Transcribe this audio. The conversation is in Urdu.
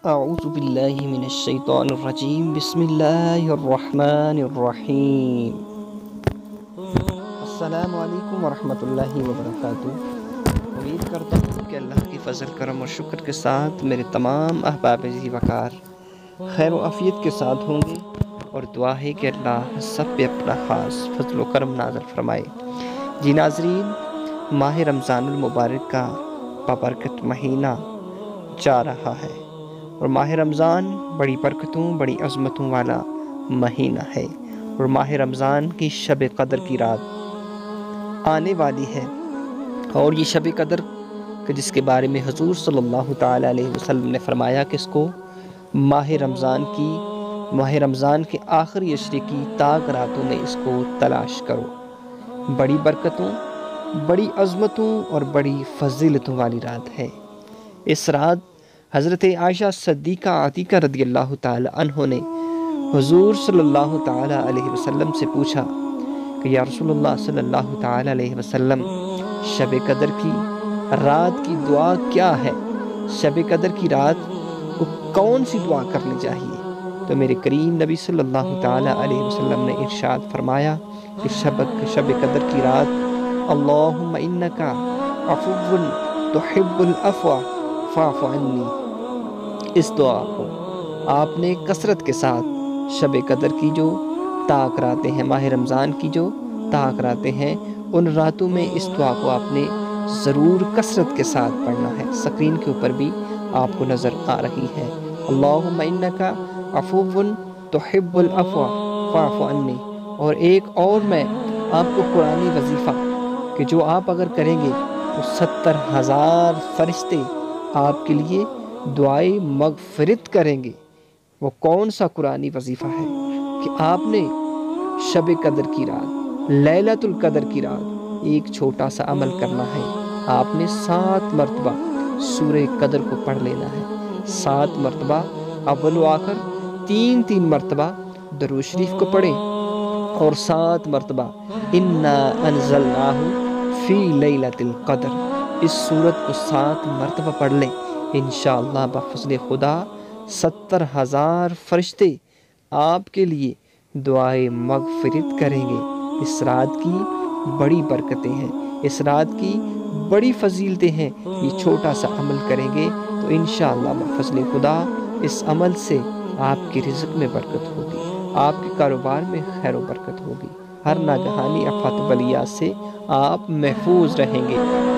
اعوذ باللہ من الشیطان الرجیم بسم اللہ الرحمن الرحیم السلام علیکم ورحمۃ اللہ وبرکاتہ۔ امید کرتا ہوں کہ اللہ کی فضل کرم اور شکر کے ساتھ میرے تمام احباب ذی وقار خیر و عافیت کے ساتھ ہوں گے، اور دعا ہے کہ اللہ سب پہ اپنا خاص فضل و کرم نازل فرمائے۔ جی ناظرین، ماہ رمضان المبارک کا بابرکت مہینہ جا رہا ہے، اور ماہ رمضان بڑی برکتوں بڑی عظمتوں والا مہینہ ہے، اور ماہ رمضان کی شب قدر کی رات آنے والی ہے۔ اور یہ شب قدر جس کے بارے میں حضور صلی اللہ تعالیٰ علیہ وسلم نے فرمایا کہ اس کو ماہ رمضان کے آخری عشرے کی تاک راتوں میں اس کو تلاش کرو۔ بڑی برکتوں بڑی عظمتوں اور بڑی فضیلتوں والی رات ہے۔ اس رات حضرت عائشہ صدیقہ عتیقہ رضی اللہ تعالی عنہ نے حضور صلی اللہ تعالی علیہ وسلم سے پوچھا کہ یا رسول اللہ صلی اللہ تعالی علیہ وسلم، شب قدر کی رات کی دعا کیا ہے؟ شب قدر کی رات کو کون سی دعا کرنی چاہیے؟ تو میرے کریم نبی صلی اللہ تعالی علیہ وسلم نے ارشاد فرمایا کہ شب قدر کی رات اللہم انکا عفو تحب العفو فاعف عنی، اس دعا کو آپ نے کثرت کے ساتھ شب قدر کی جو تاک راتیں ہیں، ماہ رمضان کی جو تاک راتیں ہیں، ان راتوں میں اس دعا کو آپ نے ضرور کثرت کے ساتھ پڑھنا ہے۔ سکرین کے اوپر بھی آپ کو نظر آ رہی ہے، اللہم انکا عفو تحب العفو فاعف عنی۔ اور ایک اور میں آپ کو قرآنی وظیفہ کہ جو آپ اگر کریں گے تو 70,000 فرشتے آپ کے لیے دعائے مغفرت کریں گے۔ وہ کون سا قرآنی وظیفہ ہے کہ آپ نے شب قدر کی رات، لیلۃ القدر کی رات ایک چھوٹا سا عمل کرنا ہے۔ آپ نے 7 مرتبہ سورہ قدر کو پڑھ لینا ہے، 7 مرتبہ اول و آخر، 3 مرتبہ درود شریف کو پڑھیں، اور 7 مرتبہ انا انزلناہ فی لیلۃ القدر، اس سورت کو 7 مرتبہ پڑھ لیں۔ انشاءاللہ بفضل خدا 70,000 فرشتے آپ کے لیے دعائے مغفرت کریں گے۔ اس رات کی بڑی برکتیں ہیں، اس رات کی بڑی فضیلتیں ہیں۔ یہ چھوٹا سا عمل کریں گے تو انشاءاللہ بفضل خدا اس عمل سے آپ کی رزق میں برکت ہوگی، آپ کے کاروبار میں خیر و برکت ہوگی، ہر ناگہانی آفات بلیات سے آپ محفوظ رہیں گے۔